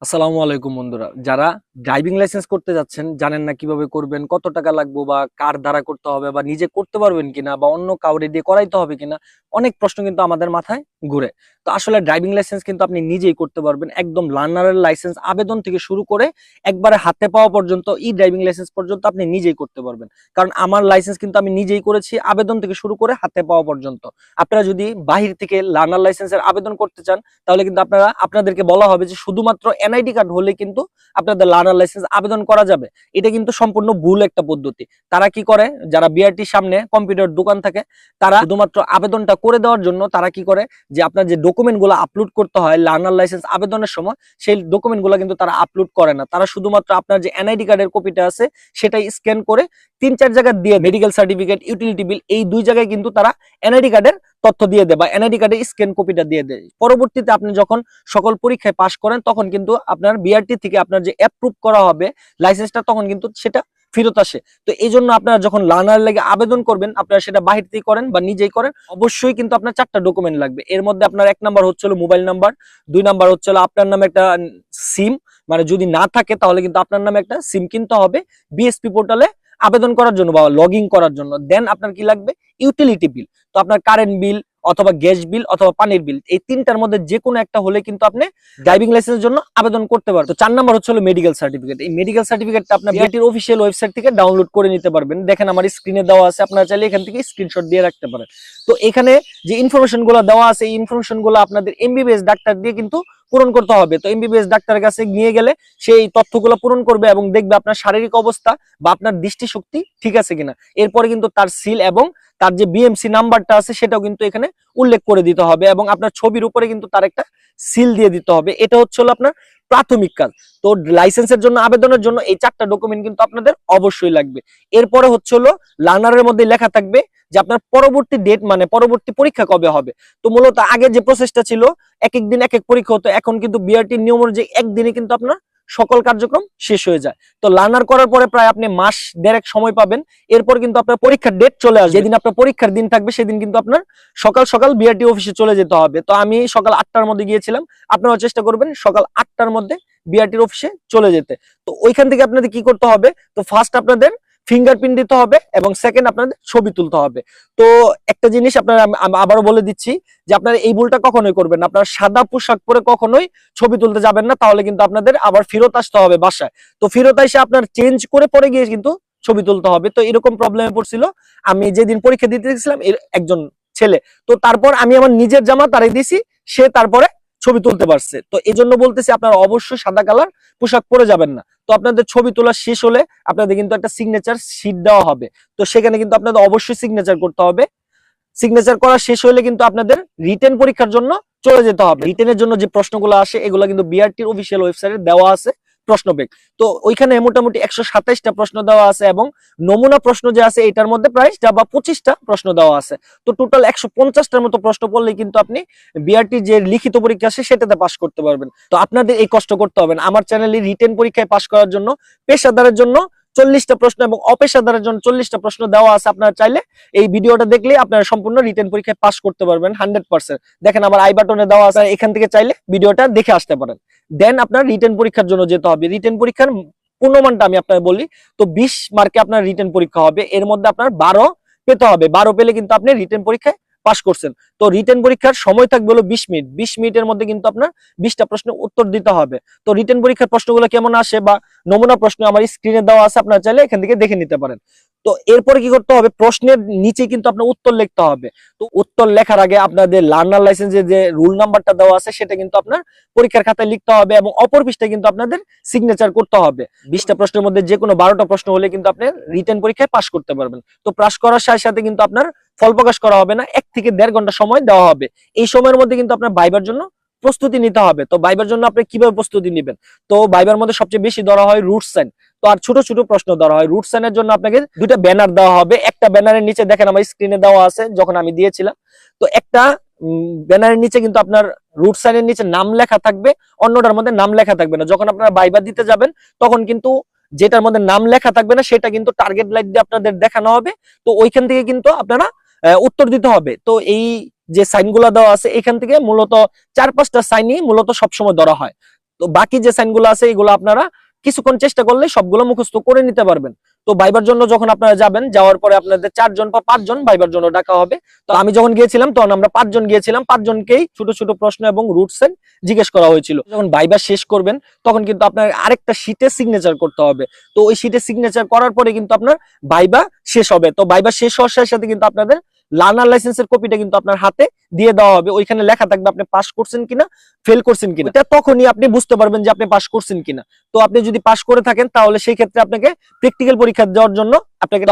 আসসালামু আলাইকুম বন্ধুরা, যারা ড্রাইভিং লাইসেন্স করতে যাচ্ছেন জানেন না কিভাবে করবেন, কত টাকা লাগবে বা কার দ্বারা করতে হবে বা নিজে করতে পারবেন কিনা বা অন্য কাউরে দিয়ে করাইতে হবে কিনা, অনেক প্রশ্ন কিন্তু আমাদের মাথায় ঘুরে। তো আসলে ড্রাইভিং লাইসেন্স কিন্তু আপনি নিজেই করতে পারবেন, একদম লার্নারের লাইসেন্স আবেদন থেকে শুরু করে একবারে হাতে পাওয়া পর্যন্ত, ই ড্রাইভিং লাইসেন্স পর্যন্ত আপনি নিজেই করতে পারবেন। কারণ আমার লাইসেন্স কিন্তু আমি নিজেই করেছি, আবেদন থেকে শুরু করে হাতে পাওয়া পর্যন্ত। আপনারা যদি বাহির থেকে লার্নার লাইসেন্সের আবেদন করতে চান তাহলে কিন্তু আপনাদেরকে বলা হবে যে শুধুমাত্র এনআইডি কার্ড হলে কিন্তু আপনাদের লার্নার লাইসেন্স আবেদন করা যাবে। এটা কিন্তু সম্পূর্ণ ভুল একটা পদ্ধতি। তারা কি করে, যারা বিআরটির সামনে কম্পিউটার দোকান থাকে, তারা শুধুমাত্র আবেদনটা করে দেওয়ার জন্য তারা কি করে, যে আপনার যে ডকুমেন্টগুলো আপলোড করতে হয় লার্নার লাইসেন্স আবেদনের সময়, সেই ডকুমেন্টগুলো কিন্তু তারা আপলোড করে না। তারা শুধুমাত্র আপনার যে এনআইডি কার্ডের কপিটা আছে সেটাই স্ক্যান করে 3-4 জায়গা দিয়ে, মেডিকেল সার্টিফিকেট, ইউটিলিটি বিল, এই 2 জায়গায় কিন্তু তারা এনআইডি কার্ডের তথ্য দিয়ে দেয় বা এনআইডি কার্ডের স্ক্যান কপিটা দিয়ে দেয়। পরবর্তীতে আপনি যখন সকল পরীক্ষায় পাশ করেন তখন কিন্তু আপনার বিআরটি থেকে আপনার যে অ্যাপ্রুভ করা হবে লাইসেন্সটা, তখন কিন্তু সেটা ফেরত আসে। তো এই জন্য আপনারা যখন লার্নার লেগে আবেদন করবেন, আপনারা সেটা বাহির থেকে করেন বা নিজেই করেন, অবশ্যই কিন্তু আপনার 4টা ডকুমেন্ট লাগবে। এর মধ্যে আপনার 1 নাম্বার হচ্ছিল মোবাইল নাম্বার, 2 নাম্বার হচ্ছিল আপনার নামে একটা সিম, মানে যদি না থাকে তাহলে কিন্তু আপনার নামে একটা সিম কিনতে হবে বিএসপি পোর্টালে আবেদন করার জন্য বা লগ ইন করার জন্য। দেন আপনার কি লাগবে, ইউটিলিটি বিল। তো আপনার কারেন্ট বিল অথবা গ্যাস বিল অথবা পানির বিল, এই 3টার মধ্যে যে কোনো একটা হলে কিন্তু আপনি ড্রাইভিং লাইসেন্সের জন্য আবেদন করতে পারবেন। তো 4 নাম্বার হচ্ছে মেডিকেল সার্টিফিকেট। এই মেডিকেল সার্টিফিকেটটা আপনার বিআরটির অফিসিয়াল ওয়েবসাইট থেকে ডাউনলোড করে নিতে পারবেন। দেখেন আমার স্ক্রিনে দেওয়া আছে, আপনারা চাইলে এখান থেকে স্ক্রিনশট দিয়ে রাখতে পারেন। তো এখানে যে ইনফরমেশন গুলো দেওয়া আছে, এই ইনফরমেশন গুলো আপনাদের এমবিবিএস ডাক্তার দিয়ে কিন্তু পূরণ করতে হবে। তো এমবিবিএস ডাক্তারের কাছে নিয়ে গেলে সেই তথ্যগুলো পূরণ করবে এবং দেখবে আপনার শারীরিক অবস্থা বা আপনার দৃষ্টিশক্তি ঠিক আছে কিনা। এরপরে কিন্তু তার সিল এবং তার যে বিএমসি নাম্বারটা আছে সেটাও কিন্তু এখানে উল্লেখ করে দিতে হবে এবং আপনার ছবির উপরে কিন্তু তার একটা সিল দিয়ে দিতে হবে। এটা হচ্ছে আপনার প্রাথমিক কাজ। তো লাইসেন্সের জন্য আবেদনের জন্য এই 4টা ডকুমেন্ট কিন্তু আপনাদের অবশ্যই লাগবে। এরপরে হচ্ছে লার্নারের মধ্যে লেখা থাকবে যে আপনার পরবর্তী ডেট, মানে পরবর্তী পরীক্ষা কবে হবে। তো মূলত আগে যে প্রসেসটা ছিল, এক এক দিন এক এক পরীক্ষা হতো, এখন কিন্তু বিআরটির নিয়ম অনুযায়ী একদিনে কিন্তু আপনার সকল কার্যক্রম শেষ হয়ে যায়। তো লার্নার করার পরে প্রায় আপনি মাস দেড়েক সময় পাবেন। এরপর কিন্তু আপনার পরীক্ষার ডেট চলে আসবে। যেদিন আপনার পরীক্ষার দিন থাকবে সেদিন কিন্তু আপনার সকাল সকাল বিআরটি অফিসে চলে যেতে হবে। তো আমি সকাল 8টার মধ্যে গিয়েছিলাম, আপনারা চেষ্টা করবেন সকাল 8টার মধ্যে বিআরটির অফিসে চলে যেতে। তো ওইখান থেকে আপনাদের কি করতে হবে, তো ফার্স্ট আপনাদের ফিঙ্গারপ্রিন্ট দিতে হবে এবং সেকেন্ড আপনাদের ছবি তুলতে হবে। তো একটা জিনিস আপনারা আবারও বলে দিচ্ছি যে আপনারা এই ভুলটা কখনোই করবেন না। আপনারা সাদা পোশাক পরে কখনোই ছবি তুলতে যাবেন না, তাহলে কিন্তু আপনাদের আবার ফেরত আসতে হবে বাসায়। তো ফেরত এসে আপনার চেঞ্জ করে পরে গিয়ে কিন্তু ছবি তুলতে হবে। তো এরকম প্রবলেমে পড়ছিল আমি যেদিন পরীক্ষা দিতে গেছিলাম একজন ছেলে। তো তারপর আমি আমার নিজের জামা তারাই দিছি, সে তারপরে ছবি তুলতে পারছে। তো এই জন্য বলতেছি আপনারা অবশ্যই সাদা কালার পোশাক পরে যাবেন না। তো আপনাদের ছবি তোলা শেষ হলে আপনাদের কিন্তু একটা সিগনেচার শীট দেওয়া হবে। তো সেখানে কিন্তু আপনাদের অবশ্যই সিগনেচার করতে হবে। সিগনেচার করা শেষ হলে কিন্তু আপনাদের রিটেন পরীক্ষার জন্য চলে যেতে হবে। রিটেনের জন্য যে প্রশ্নগুলো আসে এগুলো কিন্তু বিআরটির অফিসিয়াল ওয়েবসাইটে দেওয়া আছে প্রশ্ন ব্যাংক। তো ওইখানে মোটামুটি 127টা প্রশ্ন দেওয়া আছে এবং নমুনা প্রশ্ন যে আছে এটার মধ্যে প্রায় 25টা প্রশ্ন দেওয়া আছে। তো টোটাল 150টার মতো প্রশ্ন পড়লেই কিন্তু আপনি বিআরটি যে লিখিত পরীক্ষা আছে সেটাতে পাস করতে পারবেন। তো আপনাদের এই কষ্ট করতে হবে না। আমার চ্যানেলে রিটেন পরীক্ষায় পাস করার জন্য পেশাদারের জন্য 40টা প্রশ্ন এবং অপেশাদারের জন্য 40টা প্রশ্ন দেওয়া আছে। আপনারা চাইলে এই ভিডিওটা দেখলে আপনারা সম্পূর্ণ রিটেন পরীক্ষায় পাস করতে পারবেন 100%। দেখেন আমার আই বাটনে দেওয়া আছে, এখান থেকে চাইলে ভিডিওটা দেখে আসতে পারেন। দেন আপনার রিটেন পরীক্ষার জন্য যেতে হবে। রিটেন পরীক্ষার পূর্ণমানটা আমি আপনাকে বলি, তো 20 মার্কে আপনার রিটেন পরীক্ষা হবে। এর মধ্যে আপনার 12 পেতে হবে। 12 পেলে কিন্তু আপনি রিটেন পরীক্ষায় পাস করছেন। তো রিটেন পরীক্ষার সময় থাকবে হলো 20 মিনিট। 20 মিনিটের মধ্যে কিন্তু আপনার 20টা প্রশ্নের উত্তর দিতে হবে। তো রিটেন পরীক্ষার প্রশ্নগুলো কেমন আসে বা নমুনা প্রশ্ন আমার স্ক্রিনে দেওয়া আছে, আপনারা চাইলে এখান থেকে দেখে নিতে পারেন। তো এরপরে কি করতে হবে, প্রশ্নের নিচে কিন্তু আপনার উত্তর লিখতে হবে। তো উত্তর লেখার আগে আপনাদের লার্নার লাইসেন্সের যে রুল নাম্বারটা দেওয়া আছে সেটা কিন্তু আপনার পরীক্ষার খাতায় লিখতে হবে এবং অপর পৃষ্ঠায় কিন্তু আপনাদের সিগনেচার করতে হবে। 20টা প্রশ্নের মধ্যে যে কোনো 12টা প্রশ্ন হলে কিন্তু আপনি রিটেন পরীক্ষায় পাস করতে পারবেন। তো পাস করার সাথে সাথে কিন্তু আপনার ফল প্রকাশ করা হবে না, 1 থেকে 1.5 ঘন্টা সময় দেওয়া হবে। এই সময়ের মধ্যে কিন্তু আপনার ভাইবার জন্য প্রস্তুতি নিতে হবে। তো ভাইবার জন্য আপনি কিভাবে প্রস্তুতি নেবেন, তো ভাইবার মধ্যে সবচেয়ে বেশি ধরা হয় রুট সাইন। তো আর ছোট ছোট প্রশ্ন ধরা হয়। রুট সাইনের জন্য আপনাকে 2টা ব্যানার দেওয়া হবে। একটা ব্যানারের নিচে দেখেন আমার স্ক্রিনে দেওয়া আছে যখন আমি দিয়েছিলাম। তো একটা ব্যানারের নিচে কিন্তু আপনার রুট সাইনের নিচে নাম লেখা থাকবে, অন্যটার মধ্যে নাম লেখা থাকবে না। যখন আপনারা ভাইবা দিতে যাবেন তখন কিন্তু যেটার মধ্যে নাম লেখা থাকবে না সেটা কিন্তু টার্গেট লাইট দিয়ে আপনাদের দেখানো হবে। তো ওইখান থেকে কিন্তু আপনারা উত্তর দিতে হবে। তো এই যে সাইনগুলো দেওয়া আছে এখান থেকে মূলত 4-5টা সাইনই মূলত সবসময় ধরা হয়। তো বাকি যে সাইনগুলো আছে এগুলো আপনারা কিছুক্ষণ চেষ্টা করলে সবগুলো মুখস্থ করে নিতে পারবেন। তো ভাইবার জন্য যখন আপনারা যাবেন, যাওয়ার পরে আপনাদের 4 জন বা 5 জন ভাইবার জন্য ডাকা হবে। তো আমি যখন গিয়েছিলাম তখন আমরা 5 জন গিয়েছিলাম, 5 জনকেই ছোট ছোট প্রশ্ন এবং রুটস জিজ্ঞেস করা হয়েছিল। যখন ভাইবা শেষ করবেন তখন কিন্তু আপনার আরেকটা শীটে সিগনেচার করতে হবে। তো ওই শীটে সিগনেচার করার পরে কিন্তু আপনার ভাইবা শেষ হবে। তো ভাইবা শেষ হওয়ার সাথে সাথে কিন্তু আপনাদের লার্নার লাইসেন্সের কপিটা কিন্তু আপনার হাতে দিয়ে দেওয়া হবে। ওইখানে লেখা থাকবে আপনি পাস করছেন কিনা, ফেল করছেন কিনা। এটা তখনই আপনি বুঝতে পারবেন যে আপনি পাস করছেন কিনা। তো আপনি যদি পাস করে থাকেন তাহলে সেই ক্ষেত্রে আপনাকে প্র্যাকটিক্যাল পরীক্ষা দেওয়ার জন্য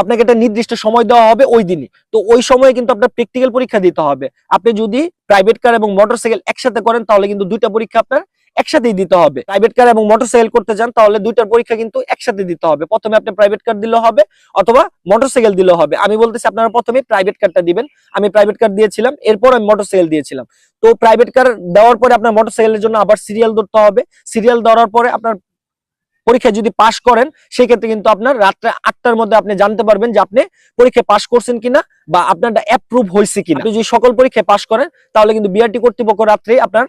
আপনাকে একটা নির্দিষ্ট সময় দেওয়া হবে ওই দিনই। তো ওই সময়ে কিন্তু আপনার প্র্যাকটিক্যাল পরীক্ষা দিতে হবে। আপনি যদি প্রাইভেট কার এবং মোটরসাইকেল একসাথে করেন তাহলে কিন্তু দুইটা পরীক্ষা আপনার একসাথেই দিতে হবে। প্রাইভেট কার এবং মোটরসাইকেল করতে চান তাহলে দুইটার পরীক্ষা কিন্তু একসাথে দিতে হবে। প্রথমে আপনি প্রাইভেট কার দিলে হবে অথবা মোটরসাইকেল দিলে হবে। আমি বলতেছি আপনারা প্রথমে প্রাইভেট কারটা দিবেন। আমি প্রাইভেট কার দিয়েছিলাম, এরপর আমি মোটরসাইকেল দিয়েছিলাম। তো প্রাইভেট কার দেওয়ার পরে আপনার মোটরসাইকেলের জন্য আবার সিরিয়াল ধরতে হবে। সিরিয়াল ধরার পরে আপনার পরীক্ষায় যদি পাস করেন সেই ক্ষেত্রে কিন্তু আপনার রাত্রে 8টার মধ্যে আপনি জানতে পারবেন যে আপনি পরীক্ষায় পাস করছেন কিনা বা আপনারটা অ্যাপ্রুভ হয়েছে কিনা। আপনি যদি সকল পরীক্ষায় পাস করেন তাহলে কিন্তু বিআরটি কর্তৃপক্ষ রাত্রে আপনার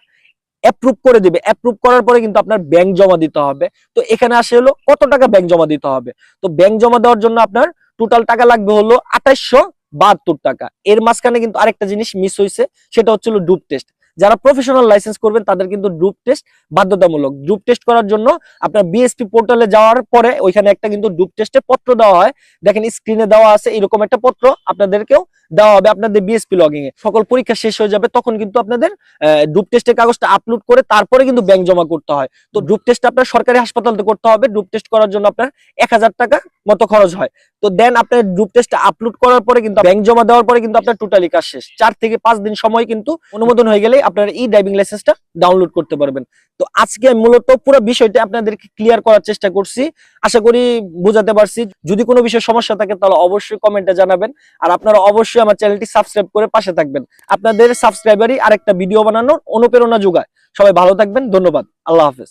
অ্যাপ্রুভ করে দিবে। অ্যাপ্রুভ করার পরে কিন্তু আপনার ব্যাংক জমা দিতে হবে। তো এখানে আসে হলো কত টাকা ব্যাংক জমা দিতে হবে। তো ব্যাংক জমা দেওয়ার জন্য আপনার টোটাল টাকা লাগবে হলো 2872 টাকা। এর মাঝখানে কিন্তু আরেকটা জিনিস মিস হয়েছে, সেটা হচ্ছে ডুপ টেস্ট। যারা প্রফেশনাল লাইসেন্স করবেন তাদের কিন্তু ডুপ টেস্ট বাধ্যতামূলক। ডুপ টেস্ট করার জন্য আপনার বিএসপি পোর্টালে যাওয়ার পরে ওইখানে একটা কিন্তু ডুপ টেস্টের পত্র দেওয়া হয়। দেখেন স্ক্রিনে দেওয়া আছে, এরকম একটা পত্র আপনাদেরকেও দেওয়া হবে আপনাদের বিএসপি লগইন এ। সকল পরীক্ষা শেষ হয়ে যাবে তখন কিন্তু আপনাদের ডুপ টেস্টের কাগজটা আপলোড করে তারপরে কিন্তু ব্যাংক জমা করতে হয়। তো ডুপ টেস্ট আপনার সরকারি হাসপাতালে করতে হবে। ডুপ টেস্ট করার জন্য আপনার 1000 টাকা মতো খরচ হয়। তো দেন আপনার ডুপ টেস্ট আপলোড করার পরে কিন্তু ব্যাংক জমা দেওয়ার পরে কিন্তু আপনার টোটালি কাজ শেষ। 4 থেকে 5 দিন সময় কিন্তু অনুমোদন হয়ে গেলে আপনার ই ড্রাইভিং লাইসেন্সটা ডাউনলোড করতে পারবেন। তো আজকে আমি মূলত পুরো বিষয়টা আপনাদেরকে ক্লিয়ার করার চেষ্টা করছি। আশা করি বোঝাতে পারছি। যদি কোনো বিষয়ে সমস্যা থাকে তাহলে অবশ্যই কমেন্টে জানাবেন। আর আপনারা অবশ্যই আমার চ্যানেলটি সাবস্ক্রাইব করে পাশে থাকবেন। আপনাদের সাবস্ক্রাইবারই আরেকটা ভিডিও বানানোর অনুপ্রেরণা যোগায়। সবাই ভালো থাকবেন, ধন্যবাদ, আল্লাহ হাফেজ।